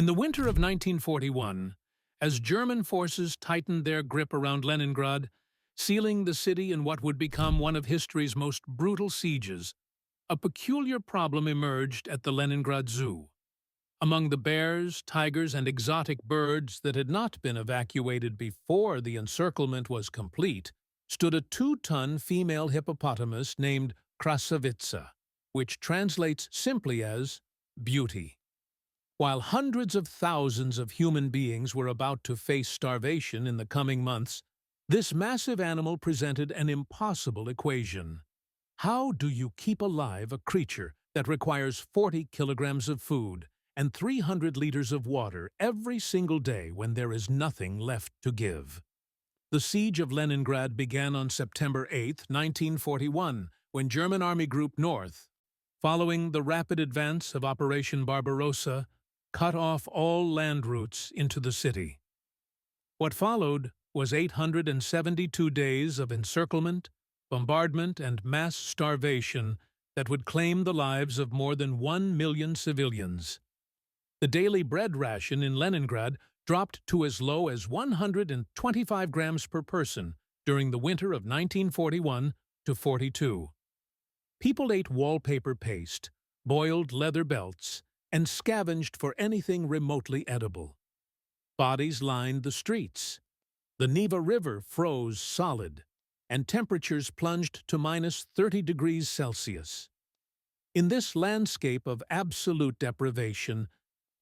In the winter of 1941, as German forces tightened their grip around Leningrad, sealing the city in what would become one of history's most brutal sieges, a peculiar problem emerged at the Leningrad Zoo. Among the bears, tigers, and exotic birds that had not been evacuated before the encirclement was complete, stood a 2-ton female hippopotamus named Krasavitsa, which translates simply as beauty. While hundreds of thousands of human beings were about to face starvation in the coming months, this massive animal presented an impossible equation. How do you keep alive a creature that requires 40 kilograms of food and 300 liters of water every single day when there is nothing left to give? The Siege of Leningrad began on September 8, 1941, when German Army Group North, following the rapid advance of Operation Barbarossa, cut off all land routes into the city. What followed was 872 days of encirclement, bombardment, and mass starvation that would claim the lives of more than 1 million civilians. The daily bread ration in Leningrad dropped to as low as 125 grams per person during the winter of 1941 to 42. People ate wallpaper paste, boiled leather belts, and scavenged for anything remotely edible. Bodies lined the streets. The Neva River froze solid, and temperatures plunged to minus 30 degrees Celsius. In this landscape of absolute deprivation,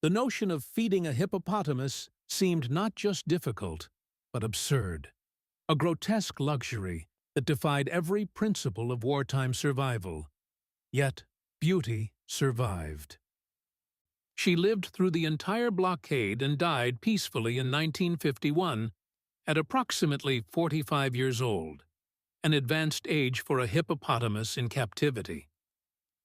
the notion of feeding a hippopotamus seemed not just difficult, but absurd, a grotesque luxury that defied every principle of wartime survival. Yet, beauty survived. She lived through the entire blockade and died peacefully in 1951 at approximately 45 years old, an advanced age for a hippopotamus in captivity.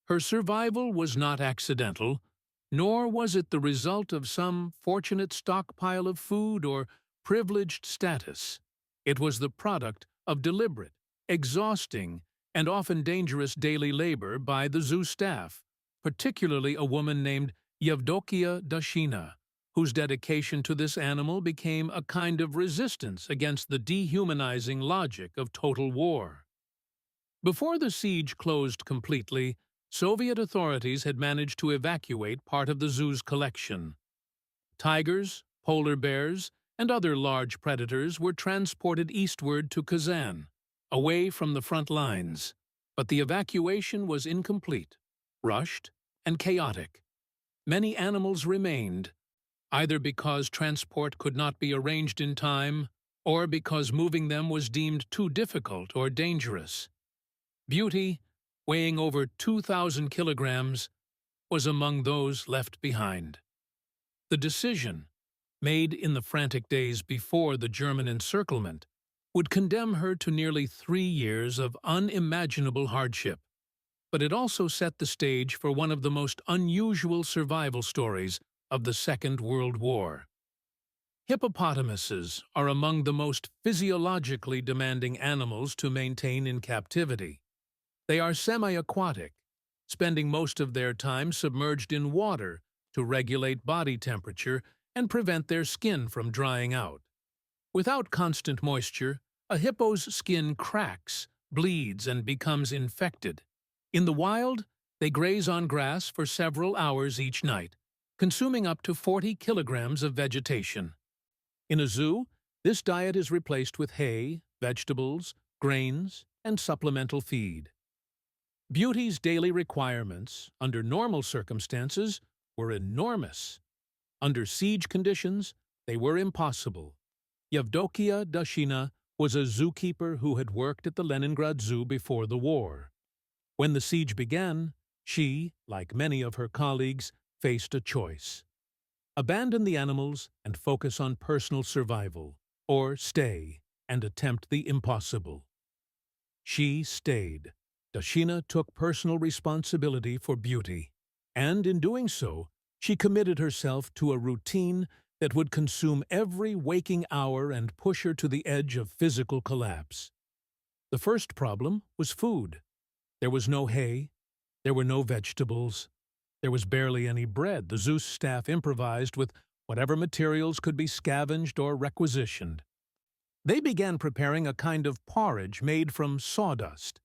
Her survival was not accidental, nor was it the result of some fortunate stockpile of food or privileged status. It was the product of deliberate, exhausting, and often dangerous daily labor by the zoo staff, particularly a woman named Yevdokia Dashina, whose dedication to this animal became a kind of resistance against the dehumanizing logic of total war. Before the siege closed completely, Soviet authorities had managed to evacuate part of the zoo's collection. Tigers, polar bears, and other large predators were transported eastward to Kazan, away from the front lines, but the evacuation was incomplete, rushed, and chaotic. Many animals remained, either because transport could not be arranged in time or because moving them was deemed too difficult or dangerous. Beauty, weighing over 2,000 kilograms, was among those left behind. The decision, made in the frantic days before the German encirclement, would condemn her to nearly 3 years of unimaginable hardship, but it also set the stage for one of the most unusual survival stories of the Second World War. Hippopotamuses are among the most physiologically demanding animals to maintain in captivity. They are semi-aquatic, spending most of their time submerged in water to regulate body temperature and prevent their skin from drying out. Without constant moisture, a hippo's skin cracks, bleeds, and becomes infected. In the wild, they graze on grass for several hours each night, consuming up to 40 kilograms of vegetation. In a zoo, this diet is replaced with hay, vegetables, grains, and supplemental feed. Beauty's daily requirements, under normal circumstances, were enormous. Under siege conditions, they were impossible. Yevdokia Dashina was a zookeeper who had worked at the Leningrad Zoo before the war. When the siege began, she, like many of her colleagues, faced a choice: abandon the animals and focus on personal survival, or stay and attempt the impossible. She stayed. Dashina took personal responsibility for beauty, and in doing so, she committed herself to a routine that would consume every waking hour and push her to the edge of physical collapse. The first problem was food. There was no hay, there were no vegetables, There was barely any bread. The zoo staff improvised with whatever materials could be scavenged or requisitioned. They began preparing a kind of porridge made from sawdust.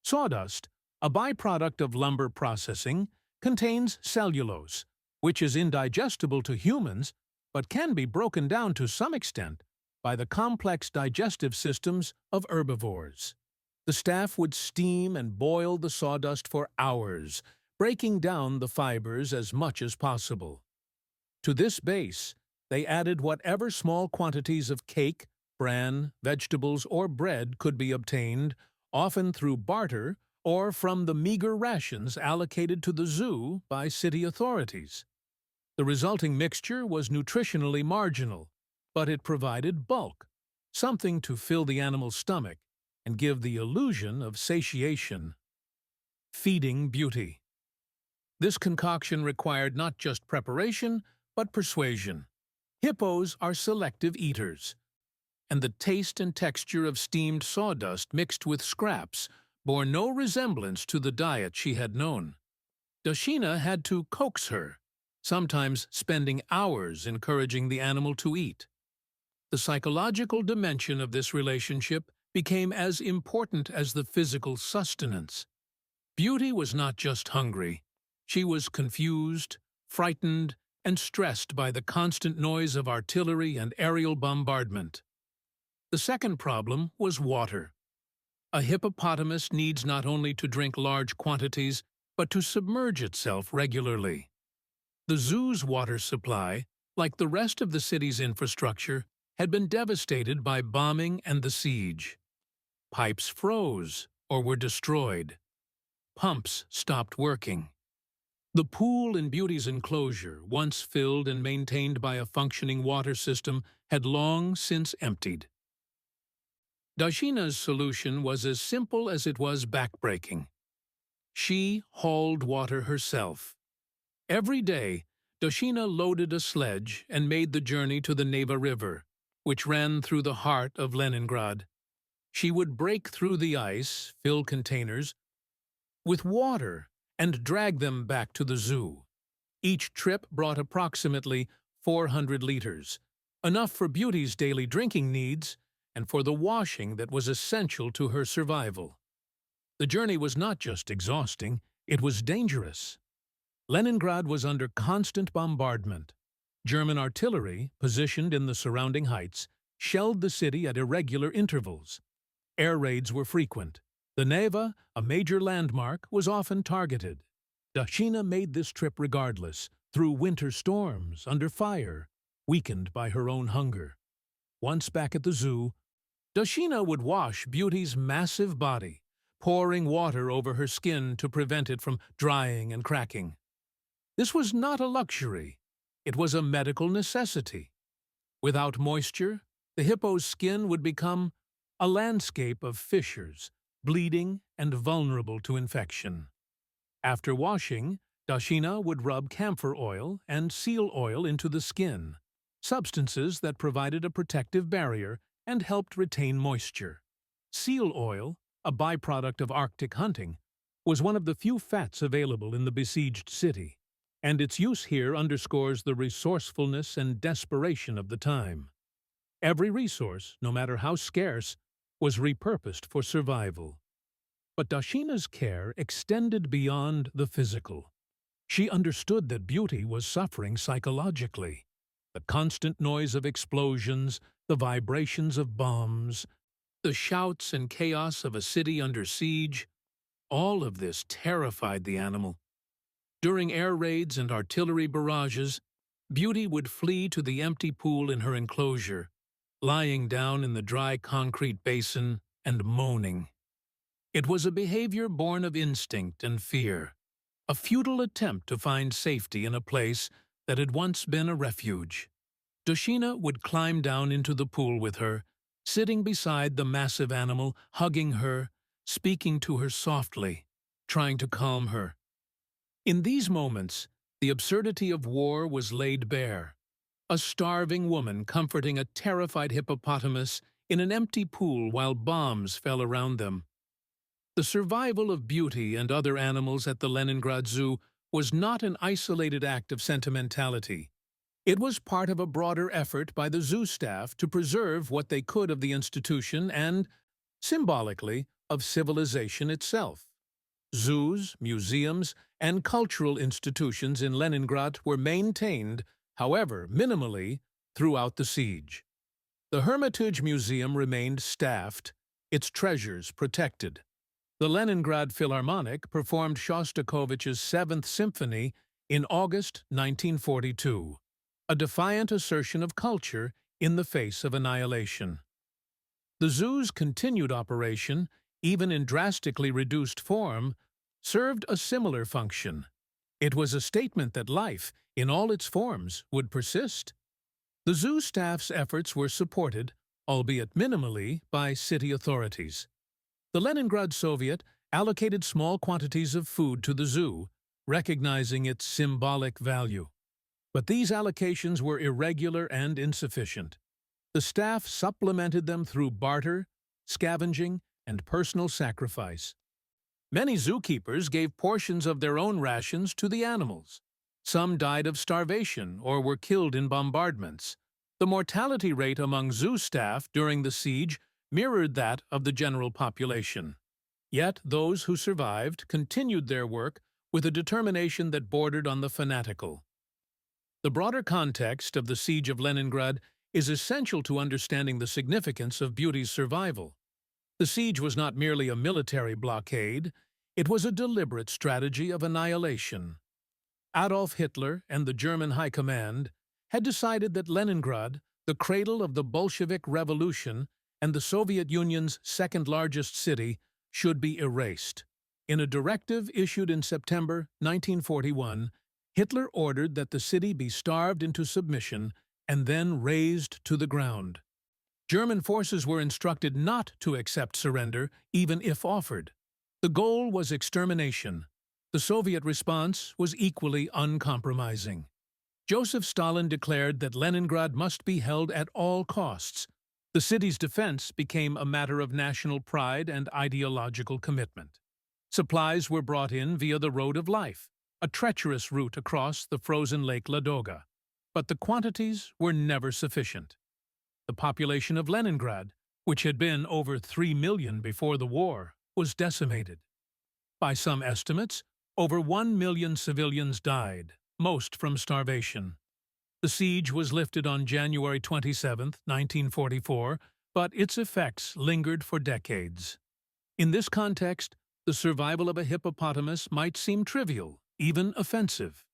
Sawdust, a byproduct of lumber processing, contains cellulose, which is indigestible to humans but can be broken down to some extent by the complex digestive systems of herbivores. The staff would steam and boil the sawdust for hours, breaking down the fibers as much as possible. To this base, they added whatever small quantities of cake, bran, vegetables, or bread could be obtained, often through barter or from the meager rations allocated to the zoo by city authorities. The resulting mixture was nutritionally marginal, but it provided bulk, something to fill the animal's stomach and give the illusion of satiation. Feeding beauty. This concoction required not just preparation, but persuasion. Hippos are selective eaters, and the taste and texture of steamed sawdust mixed with scraps bore no resemblance to the diet she had known. Dashina had to coax her, sometimes spending hours encouraging the animal to eat. The psychological dimension of this relationship became as important as the physical sustenance. Beauty was not just hungry. She was confused, frightened, and stressed by the constant noise of artillery and aerial bombardment. The second problem was water. A hippopotamus needs not only to drink large quantities, but to submerge itself regularly. The zoo's water supply, like the rest of the city's infrastructure, had been devastated by bombing and the siege. Pipes froze or were destroyed. Pumps stopped working. The pool in Beauty's enclosure, once filled and maintained by a functioning water system, had long since emptied. Dashina's solution was as simple as it was backbreaking. She hauled water herself. Every day, Dashina loaded a sledge and made the journey to the Neva River, which ran through the heart of Leningrad. She would break through the ice, fill containers with water, and drag them back to the zoo. Each trip brought approximately 400 liters, enough for Beauty's daily drinking needs and for the washing that was essential to her survival. The journey was not just exhausting, it was dangerous. Leningrad was under constant bombardment. German artillery, positioned in the surrounding heights, shelled the city at irregular intervals. Air raids were frequent. The Neva, a major landmark, was often targeted. Dashina made this trip regardless, through winter storms, under fire, weakened by her own hunger. Once back at the zoo, Dashina would wash Beauty's massive body, pouring water over her skin to prevent it from drying and cracking. This was not a luxury. It was a medical necessity. Without moisture, the hippo's skin would become a landscape of fissures, bleeding and vulnerable to infection. After washing, Dashina would rub camphor oil and seal oil into the skin, substances that provided a protective barrier and helped retain moisture. Seal oil, a byproduct of Arctic hunting, was one of the few fats available in the besieged city, and its use here underscores the resourcefulness and desperation of the time. Every resource, no matter how scarce, was repurposed for survival. But Dashina's care extended beyond the physical. She understood that Beauty was suffering psychologically. The constant noise of explosions, the vibrations of bombs, the shouts and chaos of a city under siege, all of this terrified the animal. During air raids and artillery barrages, Beauty would flee to the empty pool in her enclosure, lying down in the dry concrete basin and moaning. It was a behavior born of instinct and fear, a futile attempt to find safety in a place that had once been a refuge. Dashina would climb down into the pool with her, sitting beside the massive animal, hugging her, speaking to her softly, trying to calm her. In these moments, the absurdity of war was laid bare. A starving woman comforting a terrified hippopotamus in an empty pool while bombs fell around them. The survival of Beauty and other animals at the Leningrad Zoo was not an isolated act of sentimentality. It was part of a broader effort by the zoo staff to preserve what they could of the institution and, symbolically, of civilization itself. Zoos, museums, and cultural institutions in Leningrad were maintained, however minimally, throughout the siege. The Hermitage Museum remained staffed, its treasures protected. The Leningrad Philharmonic performed Shostakovich's Seventh Symphony in August 1942, a defiant assertion of culture in the face of annihilation. The zoo's continued operation, even in drastically reduced form, served a similar function. It was a statement that life, in all its forms, would persist. The zoo staff's efforts were supported, albeit minimally, by city authorities. The Leningrad Soviet allocated small quantities of food to the zoo, recognizing its symbolic value. But these allocations were irregular and insufficient. The staff supplemented them through barter, scavenging, and personal sacrifice. Many zookeepers gave portions of their own rations to the animals. Some died of starvation or were killed in bombardments. The mortality rate among zoo staff during the siege mirrored that of the general population. Yet those who survived continued their work with a determination that bordered on the fanatical. The broader context of the Siege of Leningrad is essential to understanding the significance of beauty's survival. The siege was not merely a military blockade, it was a deliberate strategy of annihilation. Adolf Hitler and the German High Command had decided that Leningrad, the cradle of the Bolshevik Revolution and the Soviet Union's second-largest city, should be erased. In a directive issued in September 1941, Hitler ordered that the city be starved into submission and then razed to the ground. German forces were instructed not to accept surrender, even if offered. The goal was extermination. The Soviet response was equally uncompromising. Joseph Stalin declared that Leningrad must be held at all costs. The city's defense became a matter of national pride and ideological commitment. Supplies were brought in via the Road of Life, a treacherous route across the frozen Lake Ladoga. But the quantities were never sufficient. The population of Leningrad, which had been over 3 million before the war, was decimated. By some estimates, over 1 million civilians died, most from starvation. The siege was lifted on January 27, 1944, but its effects lingered for decades. In this context, the survival of a hippopotamus might seem trivial, even offensive.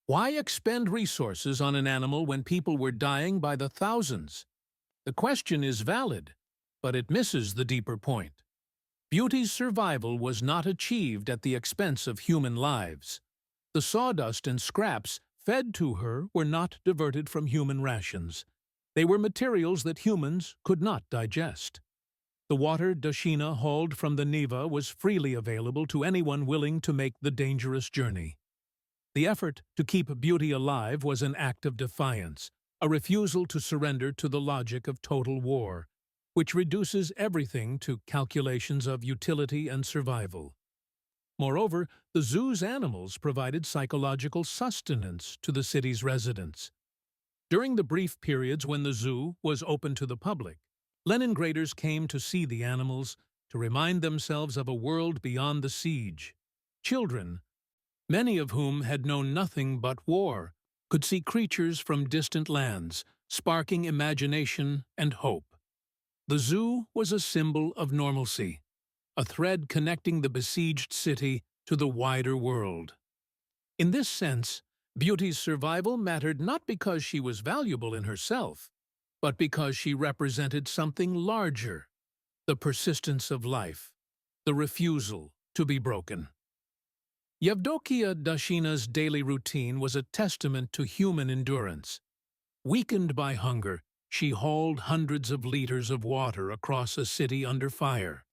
Why expend resources on an animal when people were dying by the thousands? The question is valid, but it misses the deeper point. Beauty's survival was not achieved at the expense of human lives. The sawdust and scraps fed to her were not diverted from human rations. They were materials that humans could not digest. The water Dashina hauled from the Neva was freely available to anyone willing to make the dangerous journey. The effort to keep beauty alive was an act of defiance, a refusal to surrender to the logic of total war, which reduces everything to calculations of utility and survival. Moreover, the zoo's animals provided psychological sustenance to the city's residents. During the brief periods when the zoo was open to the public, Leningraders came to see the animals, to remind themselves of a world beyond the siege. Children, many of whom had known nothing but war, could see creatures from distant lands, sparking imagination and hope. The zoo was a symbol of normalcy, a thread connecting the besieged city to the wider world. In this sense, beauty's survival mattered not because she was valuable in herself, but because she represented something larger, the persistence of life, the refusal to be broken. Yevdokia Dashina's daily routine was a testament to human endurance. Weakened by hunger, she hauled hundreds of liters of water across a city under fire.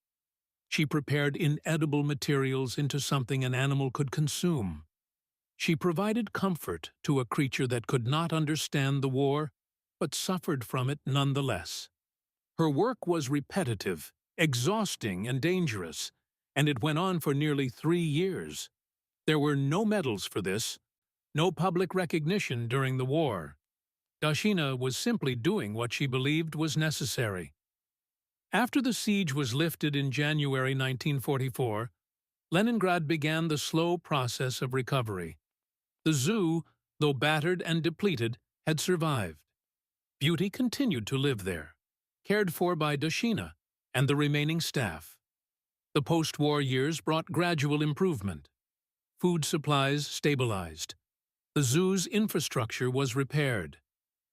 She prepared inedible materials into something an animal could consume. She provided comfort to a creature that could not understand the war, but suffered from it nonetheless. Her work was repetitive, exhausting, and dangerous, and it went on for nearly 3 years. There were no medals for this, no public recognition during the war. Dashina was simply doing what she believed was necessary. After the siege was lifted in January 1944, Leningrad began the slow process of recovery. The zoo, though battered and depleted, had survived. Beauty continued to live there, cared for by Dashina and the remaining staff. The post-war years brought gradual improvement. Food supplies stabilized. The zoo's infrastructure was repaired.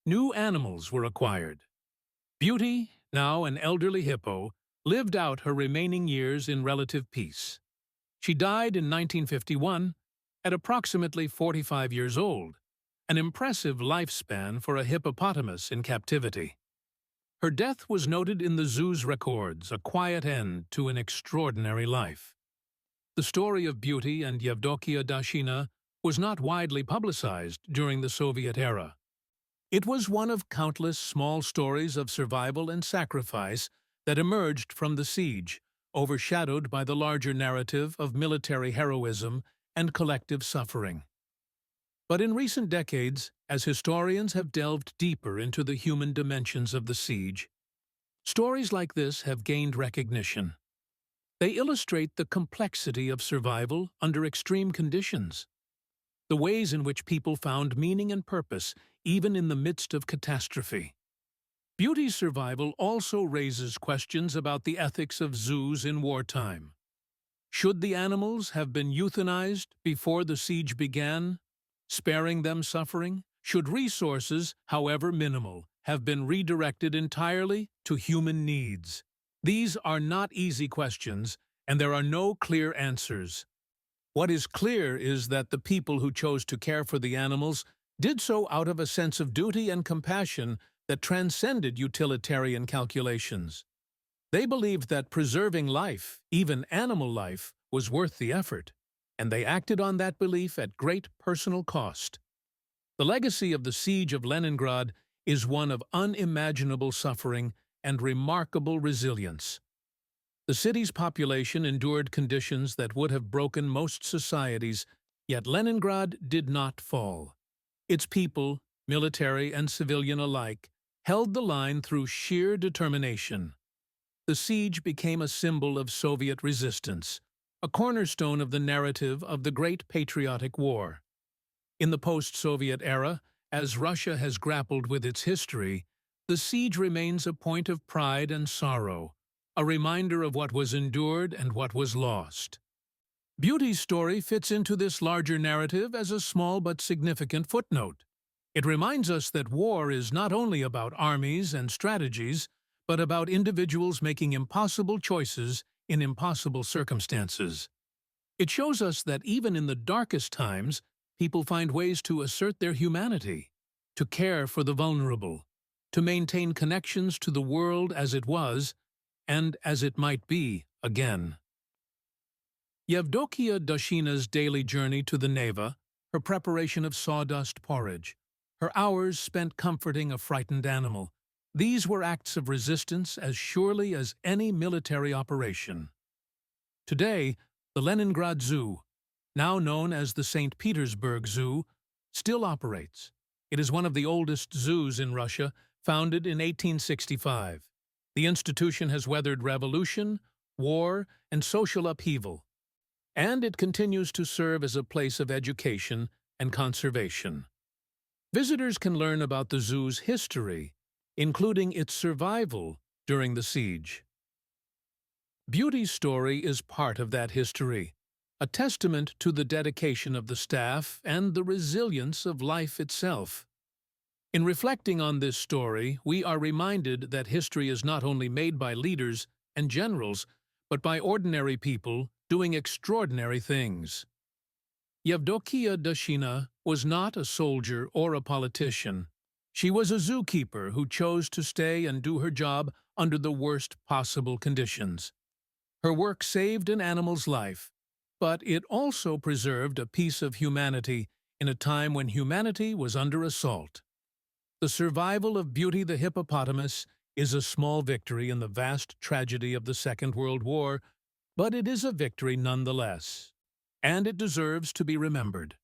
New animals were acquired. Beauty, now an elderly hippo, lived out her remaining years in relative peace. She died in 1951 at approximately 45 years old, an impressive lifespan for a hippopotamus in captivity. Her death was noted in the zoo's records, a quiet end to an extraordinary life. The story of Beauty and Yevdokia Dashina was not widely publicized during the Soviet era. It was one of countless small stories of survival and sacrifice that emerged from the siege, overshadowed by the larger narrative of military heroism and collective suffering. But in recent decades, as historians have delved deeper into the human dimensions of the siege, stories like this have gained recognition. They illustrate the complexity of survival under extreme conditions, the ways in which people found meaning and purpose even in the midst of catastrophe. Beauty's survival also raises questions about the ethics of zoos in wartime. Should the animals have been euthanized before the siege began, sparing them suffering? Should resources, however minimal, have been redirected entirely to human needs? These are not easy questions, and there are no clear answers. What is clear is that the people who chose to care for the animals did so out of a sense of duty and compassion that transcended utilitarian calculations. They believed that preserving life, even animal life, was worth the effort, and they acted on that belief at great personal cost. The legacy of the Siege of Leningrad is one of unimaginable suffering and remarkable resilience. The city's population endured conditions that would have broken most societies, yet Leningrad did not fall. Its people, military and civilian alike, held the line through sheer determination. The siege became a symbol of Soviet resistance, a cornerstone of the narrative of the Great Patriotic War. In the post-Soviet era, as Russia has grappled with its history, the siege remains a point of pride and sorrow, a reminder of what was endured and what was lost. Beauty's story fits into this larger narrative as a small but significant footnote. It reminds us that war is not only about armies and strategies, but about individuals making impossible choices in impossible circumstances. It shows us that even in the darkest times, people find ways to assert their humanity, to care for the vulnerable, to maintain connections to the world as it was and as it might be again. Yevdokia Dashina's daily journey to the Neva, her preparation of sawdust porridge, her hours spent comforting a frightened animal, these were acts of resistance as surely as any military operation. Today, the Leningrad Zoo, now known as the St. Petersburg Zoo, still operates. It is one of the oldest zoos in Russia, founded in 1865. The institution has weathered revolution, war, and social upheaval, and it continues to serve as a place of education and conservation. Visitors can learn about the zoo's history, including its survival during the siege. Beauty's story is part of that history, a testament to the dedication of the staff and the resilience of life itself. In reflecting on this story, we are reminded that history is not only made by leaders and generals, but by ordinary people doing extraordinary things. Yevdokia Dashina was not a soldier or a politician. She was a zookeeper who chose to stay and do her job under the worst possible conditions. Her work saved an animal's life, but it also preserved a piece of humanity in a time when humanity was under assault. The survival of Beauty the hippopotamus is a small victory in the vast tragedy of the Second World War, but it is a victory nonetheless. and it deserves to be remembered.